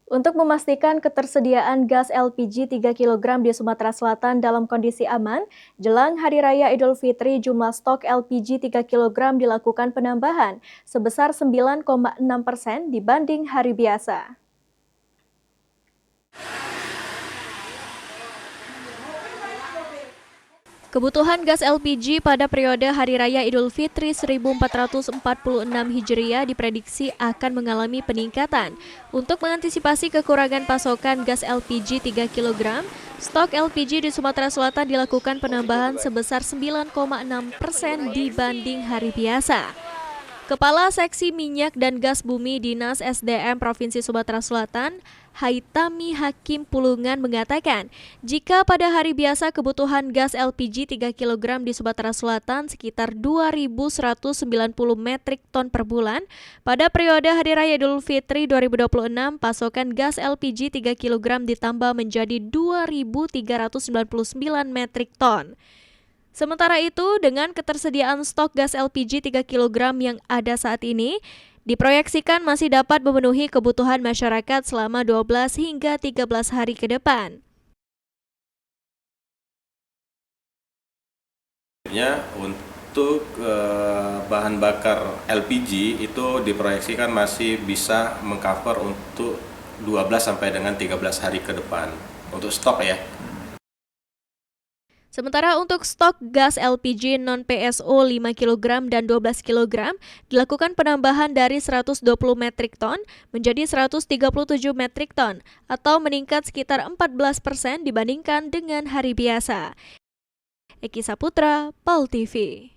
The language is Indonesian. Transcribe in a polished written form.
Untuk memastikan ketersediaan gas LPG 3 kg di Sumatera Selatan dalam kondisi aman, jelang Hari Raya Idul Fitri jumlah stok LPG 3 kg dilakukan penambahan sebesar 9,6% dibanding hari biasa. Kebutuhan gas LPG pada periode Hari Raya Idul Fitri 1446 Hijriah diprediksi akan mengalami peningkatan. Untuk mengantisipasi kekurangan pasokan gas LPG 3 kg, stok LPG di Sumatera Selatan dilakukan penambahan sebesar 9,6% dibanding hari biasa. Kepala Seksi Minyak dan Gas Bumi Dinas SDM Provinsi Sumatera Selatan, Haitami Hakim Pulungan mengatakan, jika pada hari biasa kebutuhan gas LPG 3 kg di Sumatera Selatan sekitar 2.190 metrik ton per bulan, pada periode Hari Raya Idul Fitri 2026 pasokan gas LPG 3 kg ditambah menjadi 2.399 metrik ton. Sementara itu, dengan ketersediaan stok gas LPG 3 kg yang ada saat ini, diproyeksikan masih dapat memenuhi kebutuhan masyarakat selama 12 hingga 13 hari ke depan. Untuk bahan bakar LPG itu diproyeksikan masih bisa mengcover untuk 12 sampai dengan 13 hari ke depan untuk stok ya. Sementara untuk stok gas LPG non-PSO 5 kg dan 12 kg dilakukan penambahan dari 120 metrik ton menjadi 137 metrik ton atau meningkat sekitar 14% dibandingkan dengan hari biasa. Eki Saputra, PAL TV.